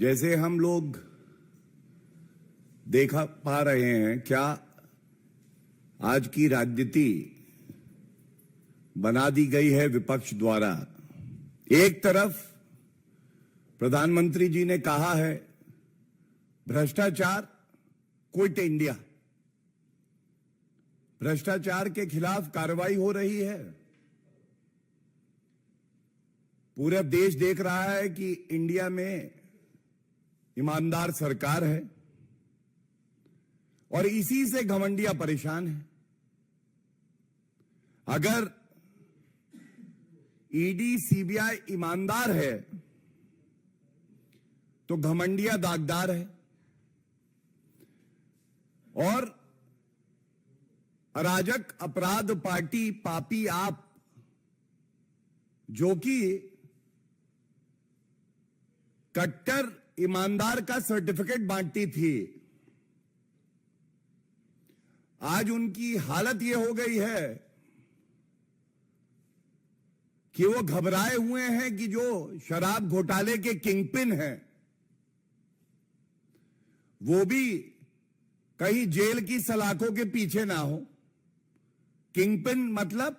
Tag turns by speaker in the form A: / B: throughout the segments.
A: जैसे हम लोग देखा पा रहे हैं, क्या आज की राजनीति बना दी गई है विपक्ष द्वारा। एक तरफ प्रधानमंत्री जी ने कहा है भ्रष्टाचार क्विट इंडिया, भ्रष्टाचार के खिलाफ कार्रवाई हो रही है। पूरा देश देख रहा है कि इंडिया में ईमानदार सरकार है और इसी से घमंडिया परेशान है। अगर ईडी सीबीआई ईमानदार है तो घमंडिया दागदार है और अराजक अपराध पार्टी पापी आप, जो कि कट्टर ईमानदार का सर्टिफिकेट बांटती थी, आज उनकी हालत यह हो गई है कि वो घबराए हुए हैं कि जो शराब घोटाले के किंगपिन हैं वो भी कहीं जेल की सलाखों के पीछे ना हो। किंगपिन मतलब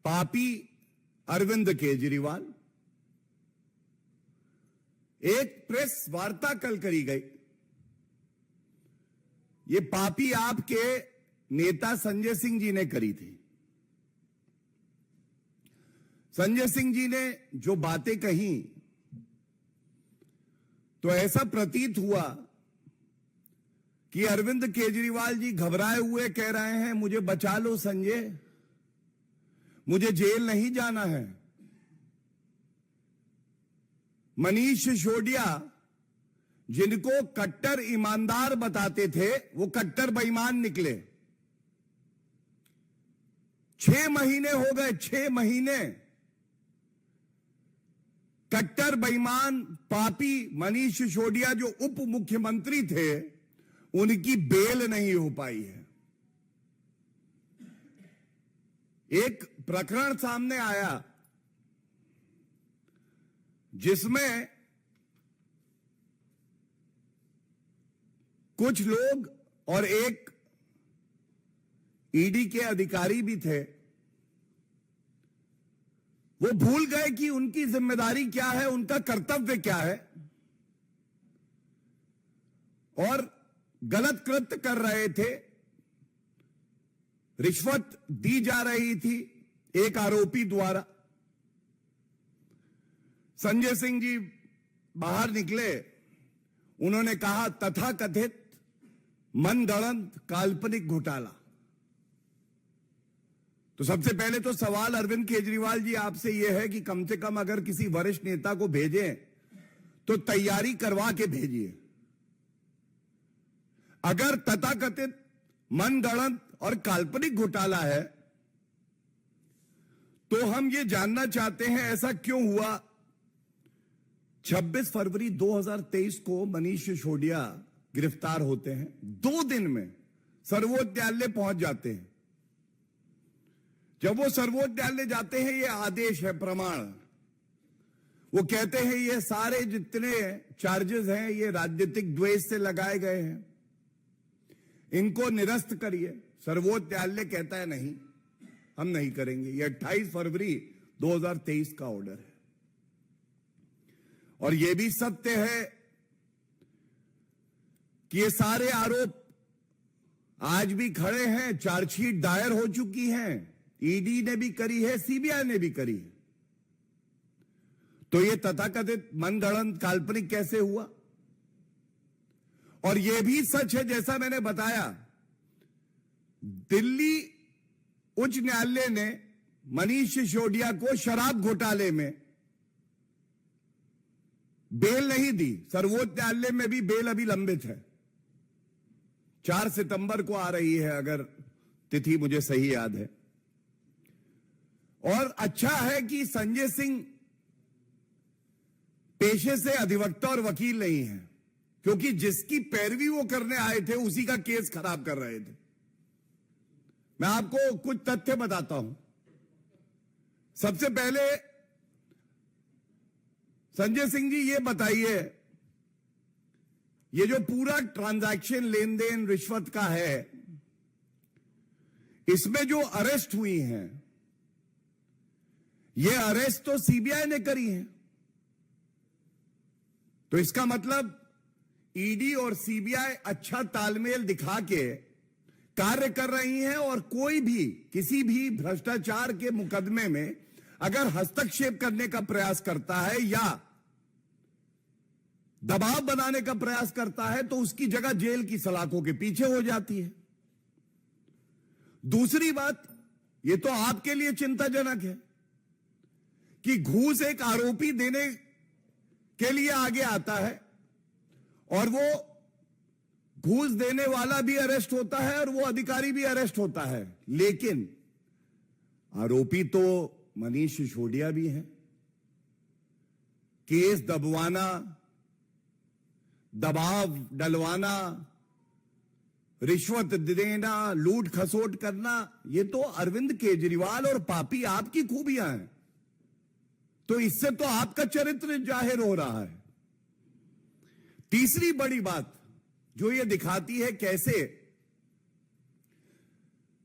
A: पापी अरविंद केजरीवाल। एक प्रेस वार्ता कल करी गई, ये पापी आपके नेता संजय सिंह जी ने करी थी। संजय सिंह जी ने जो बातें कही तो ऐसा प्रतीत हुआ कि अरविंद केजरीवाल जी घबराए हुए कह रहे हैं मुझे बचा लो संजय, मुझे जेल नहीं जाना है। मनीष सिसोदिया जिनको कट्टर ईमानदार बताते थे वो कट्टर बेईमान निकले। 6 महीने हो गए, 6 महीने कट्टर बेईमान पापी मनीष सिसोदिया जो उप मुख्यमंत्री थे उनकी बेल नहीं हो पाई है। एक प्रकरण सामने आया जिसमें कुछ लोग और एक ईडी के अधिकारी भी थे, वो भूल गए कि उनकी जिम्मेदारी क्या है, उनका कर्तव्य क्या है और गलत कृत्य कर रहे थे। रिश्वत दी जा रही थी एक आरोपी द्वारा। संजय सिंह जी बाहर निकले, उन्होंने कहा तथाकथित मनगढ़ंत काल्पनिक घोटाला। तो सबसे पहले तो सवाल अरविंद केजरीवाल जी आपसे यह है कि कम से कम अगर किसी वरिष्ठ नेता को भेजें तो तैयारी करवा के भेजिए। अगर तथाकथित मनगढ़ंत और काल्पनिक घोटाला है तो हम ये जानना चाहते हैं ऐसा क्यों हुआ। 26 फरवरी 2023 को मनीष सिसोदिया गिरफ्तार होते हैं, 2 दिन में सर्वोच्च न्यायालय पहुंच जाते हैं। जब वो सर्वोच्च न्यायालय जाते हैं, ये आदेश है, प्रमाण, वो कहते हैं ये सारे जितने चार्जेस हैं ये राजनीतिक द्वेष से लगाए गए हैं, इनको निरस्त करिए। सर्वोच्च न्यायालय कहता है नहीं, हम नहीं करेंगे। ये 28 फरवरी 2023 का ऑर्डर है। और यह भी सत्य है कि ये सारे आरोप आज भी खड़े हैं, चार्जशीट दायर हो चुकी हैं, ईडी ने भी करी है, सीबीआई ने भी करी है। तो ये तथाकथित मनगढ़ंत काल्पनिक कैसे हुआ। और यह भी सच है, जैसा मैंने बताया, दिल्ली उच्च न्यायालय ने मनीष सिसोदिया को शराब घोटाले में बेल नहीं दी। सर्वोच्च न्यायालय में भी बेल अभी लंबित है, 4 सितंबर को आ रही है अगर तिथि मुझे सही याद है। और अच्छा है कि संजय सिंह पेशे से अधिवक्ता और वकील नहीं है, क्योंकि जिसकी पैरवी वो करने आए थे उसी का केस खराब कर रहे थे। मैं आपको कुछ तथ्य बताता हूं। सबसे पहले संजय सिंह जी, ये बताइए, ये जो पूरा ट्रांजैक्शन लेन देन रिश्वत का है, इसमें जो अरेस्ट हुई हैं, ये अरेस्ट तो सीबीआई ने करी है। तो इसका मतलब ईडी और सीबीआई अच्छा तालमेल दिखा के कार्य कर रही हैं, और कोई भी किसी भी भ्रष्टाचार के मुकदमे में अगर हस्तक्षेप करने का प्रयास करता है या दबाव बनाने का प्रयास करता है तो उसकी जगह जेल की सलाखों के पीछे हो जाती है। दूसरी बात, यह तो आपके लिए चिंताजनक है कि घूस एक आरोपी देने के लिए आगे आता है और वो घूस देने वाला भी अरेस्ट होता है और वो अधिकारी भी अरेस्ट होता है, लेकिन आरोपी तो मनीष सिसोदिया भी है। केस दबवाना, दबाव डलवाना, रिश्वत देना, लूट खसोट करना, ये तो अरविंद केजरीवाल और पापी आपकी खूबियां हैं। तो इससे तो आपका चरित्र जाहिर हो रहा है। तीसरी बड़ी बात जो ये दिखाती है कैसे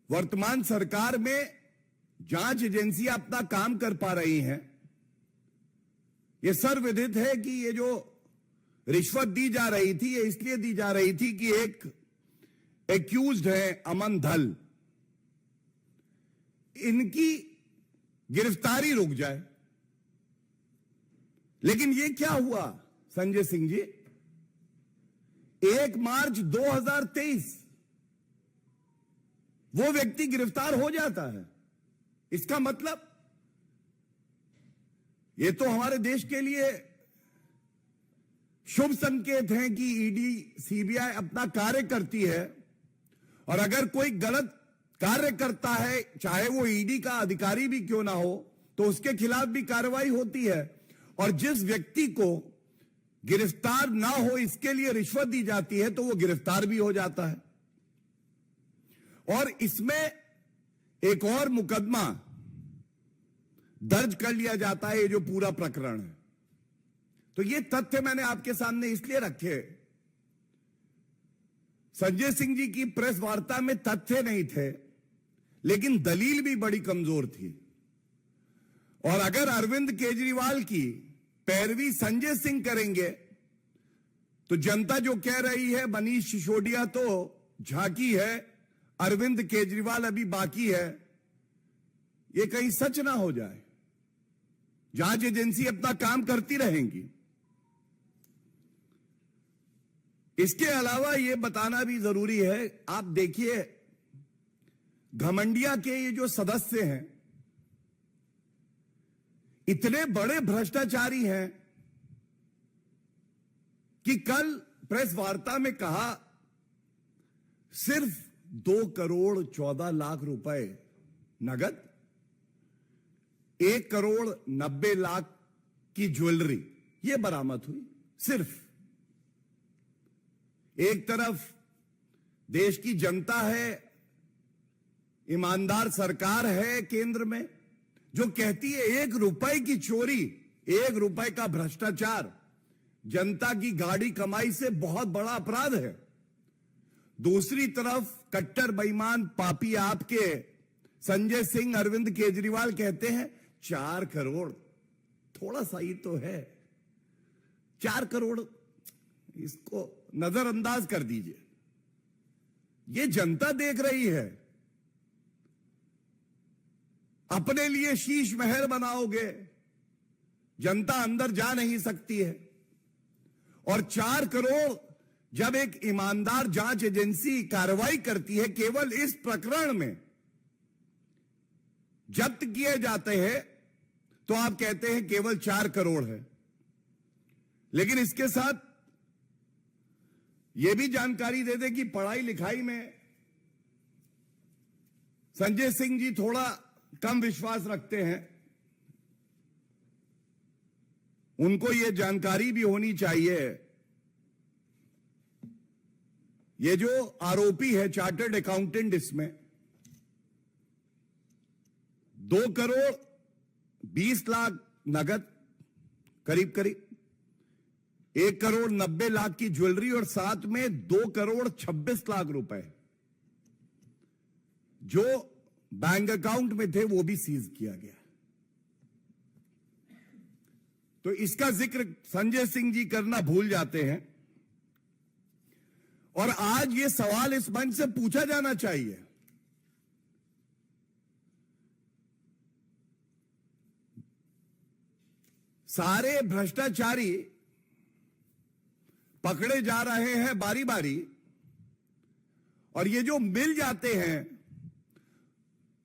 A: वर्तमान सरकार में जांच एजेंसियां अपना काम कर पा रही हैं, यह सर्वविदित है कि ये जो रिश्वत दी जा रही थी, ये इसलिए दी जा रही थी कि एक एक्यूज्ड है अमन धल, इनकी गिरफ्तारी रुक जाए। लेकिन ये क्या हुआ संजय सिंह जी, 1 मार्च 2023 वो व्यक्ति गिरफ्तार हो जाता है। इसका मतलब ये तो हमारे देश के लिए शुभ संकेत है कि ईडी सीबीआई अपना कार्य करती है, और अगर कोई गलत कार्य करता है, चाहे वो ईडी का अधिकारी भी क्यों ना हो, तो उसके खिलाफ भी कार्रवाई होती है। और जिस व्यक्ति को गिरफ्तार ना हो इसके लिए रिश्वत दी जाती है तो वो गिरफ्तार भी हो जाता है। और इसमें एक और मुकदमा दर्ज कर लिया जाता है, ये जो पूरा प्रकरण है। तो ये तथ्य मैंने आपके सामने इसलिए रखे, संजय सिंह जी की प्रेस वार्ता में तथ्य नहीं थे, लेकिन दलील भी बड़ी कमजोर थी। और अगर अरविंद केजरीवाल की पैरवी संजय सिंह करेंगे तो जनता जो कह रही है मनीष सिसोदिया तो झांकी है, अरविंद केजरीवाल अभी बाकी है, ये कहीं सच ना हो जाए। जांच एजेंसी अपना काम करती रहेंगी। इसके अलावा यह बताना भी जरूरी है, आप देखिए घमंडिया के ये जो सदस्य हैं इतने बड़े भ्रष्टाचारी हैं कि कल प्रेस वार्ता में कहा सिर्फ 2 करोड़ 14 लाख रुपए नगद, 1 करोड़ 90 लाख की ज्वेलरी यह बरामद हुई। सिर्फ एक तरफ देश की जनता है, ईमानदार सरकार है केंद्र में जो कहती है 1 रुपए की चोरी, 1 रुपए का भ्रष्टाचार जनता की गाड़ी कमाई से बहुत बड़ा अपराध है। दूसरी तरफ कट्टर बेईमान पापी आपके संजय सिंह, अरविंद केजरीवाल कहते हैं 4 करोड़ थोड़ा सा ही तो है, 4 करोड़ इसको नजरअंदाज कर दीजिए। ये जनता देख रही है। अपने लिए शीश महल बनाओगे, जनता अंदर जा नहीं सकती है। और 4 करोड़ जब एक ईमानदार जांच एजेंसी कार्रवाई करती है, केवल इस प्रकरण में जब्त किए जाते हैं, तो आप कहते हैं केवल 4 करोड़ है। लेकिन इसके साथ यह भी जानकारी दे दे कि पढ़ाई लिखाई में संजय सिंह जी थोड़ा कम विश्वास रखते हैं। उनको यह जानकारी भी होनी चाहिए, ये जो आरोपी है चार्टर्ड अकाउंटेंट, इसमें 2 करोड़ 20 लाख नगद करीब करीब 1,90,00,000 की ज्वेलरी और साथ में 2,26,00,000 रुपए जो बैंक अकाउंट में थे वो भी सीज किया गया। तो इसका जिक्र संजय सिंह जी करना भूल जाते हैं और आज ये सवाल इस मंच से पूछा जाना चाहिए। सारे भ्रष्टाचारी पकड़े जा रहे हैं बारी बारी और ये जो मिल जाते हैं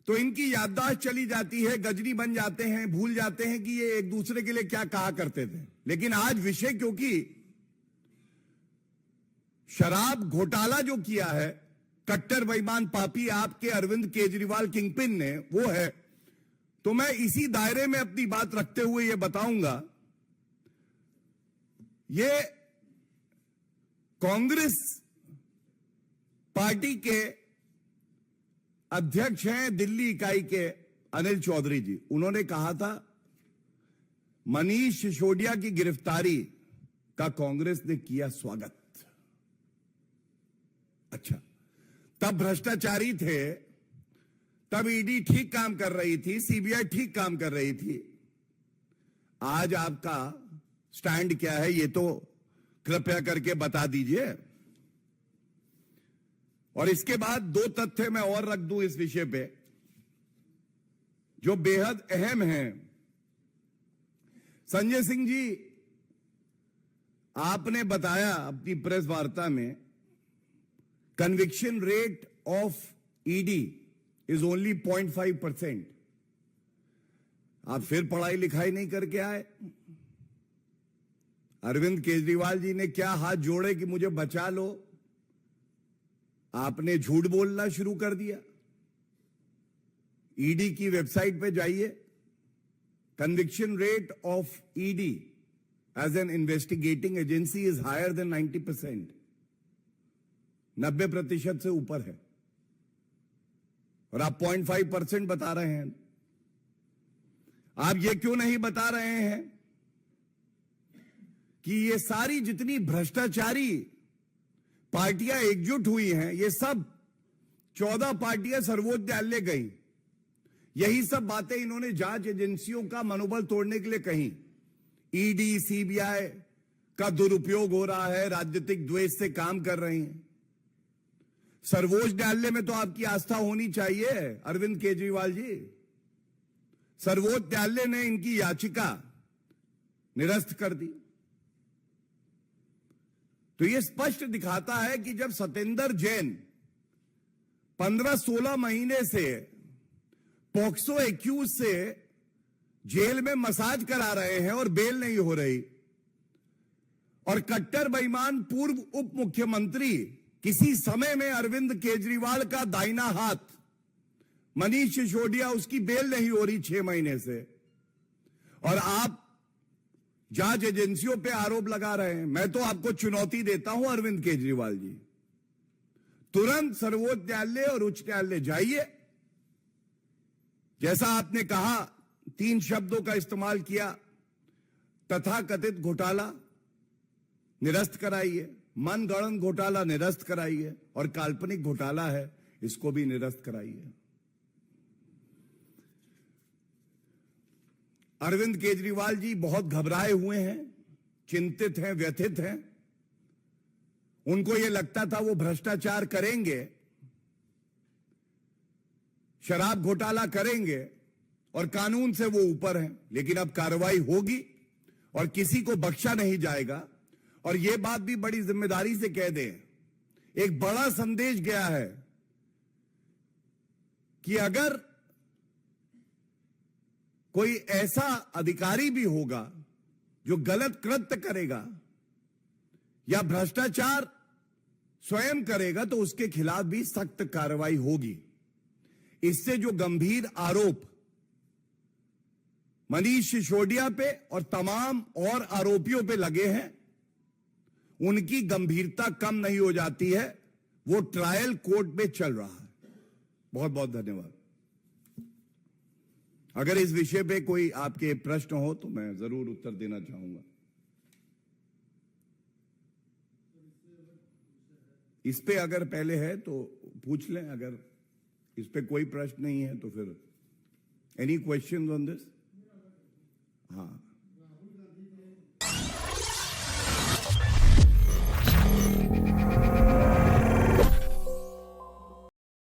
A: तो इनकी याददाश्त चली जाती है, गजनी बन जाते हैं, भूल जाते हैं कि ये एक दूसरे के लिए क्या कहा करते थे। लेकिन आज विषय क्योंकि शराब घोटाला जो किया है कट्टर बेईमान पापी आपके अरविंद केजरीवाल किंगपिन ने वो है, तो मैं इसी दायरे में अपनी बात रखते हुए ये बताऊंगा। ये कांग्रेस पार्टी के अध्यक्ष हैं दिल्ली इकाई के अनिल चौधरी जी। उन्होंने कहा था मनीष सिसोदिया की गिरफ्तारी का कांग्रेस ने किया स्वागत। अच्छा, तब भ्रष्टाचारी थे, तब ईडी ठीक काम कर रही थी, सीबीआई ठीक काम कर रही थी। आज आपका स्टैंड क्या है ये तो कृपया करके बता दीजिए। और इसके बाद 2 तथ्य मैं और रख दूं इस विषय पे जो बेहद अहम हैं। संजय सिंह जी, आपने बताया अपनी प्रेस वार्ता में conviction rate of ED is only 0.5%। आप फिर पढ़ाई लिखाई नहीं करके आए। अरविंद केजरीवाल जी ने क्या हाथ जोड़े कि मुझे बचा लो, आपने झूठ बोलना शुरू कर दिया। ईडी की वेबसाइट पे जाइए, conviction rate of ED as an investigating agency is higher than 90%, 90% से ऊपर है और आप 0.5% बता रहे हैं। आप ये क्यों नहीं बता रहे हैं कि ये सारी जितनी भ्रष्टाचारी पार्टियां एकजुट हुई हैं, ये सब 14 पार्टियां सर्वोच्च न्यायालय गई। यही सब बातें इन्होंने जांच एजेंसियों का मनोबल तोड़ने के लिए कही। ईडी सीबीआई का दुरुपयोग हो रहा है, राजनीतिक द्वेष से काम कर रही हैं। सर्वोच्च न्यायालय में तो आपकी आस्था होनी चाहिए अरविंद केजरीवाल जी। सर्वोच्च न्यायालय ने इनकी याचिका निरस्त कर दी। तो यह स्पष्ट दिखाता है कि जब सत्येंद्र जैन 15-16 महीने से पॉक्सो एक्यूज से जेल में मसाज करा रहे हैं और बेल नहीं हो रही, और कट्टर बेईमान पूर्व उप मुख्यमंत्री किसी समय में अरविंद केजरीवाल का दाहिना हाथ मनीष सिसोदिया, उसकी बेल नहीं हो रही 6 महीने से, और आप जांच एजेंसियों पे आरोप लगा रहे हैं। मैं तो आपको चुनौती देता हूं अरविंद केजरीवाल जी, तुरंत सर्वोच्च न्यायालय और उच्च न्यायालय जाइए। जैसा आपने कहा 3 शब्दों का इस्तेमाल किया, तथाकथित घोटाला निरस्त कराइए, मनगढ़ंत घोटाला निरस्त कराइए, और काल्पनिक घोटाला है इसको भी निरस्त कराइए। अरविंद केजरीवाल जी बहुत घबराए हुए हैं, चिंतित हैं, व्यथित हैं। उनको यह लगता था वो भ्रष्टाचार करेंगे, शराब घोटाला करेंगे और कानून से वो ऊपर हैं, लेकिन अब कार्रवाई होगी और किसी को बख्शा नहीं जाएगा। और यह बात भी बड़ी जिम्मेदारी से कह दें, एक बड़ा संदेश गया है कि अगर कोई ऐसा अधिकारी भी होगा जो गलत कृत्य करेगा या भ्रष्टाचार स्वयं करेगा तो उसके खिलाफ भी सख्त कार्रवाई होगी। इससे जो गंभीर आरोप मनीष सिसोदिया पे और तमाम और आरोपियों पे लगे हैं, उनकी गंभीरता कम नहीं हो जाती है। वो ट्रायल कोर्ट में चल रहा है। बहुत बहुत धन्यवाद। अगर इस विषय पे कोई आपके प्रश्न हो तो मैं जरूर उत्तर देना चाहूंगा। इस पे अगर पहले है तो पूछ लें, अगर इस पे कोई प्रश्न नहीं है तो फिर एनी क्वेश्चन ऑन दिस? हाँ,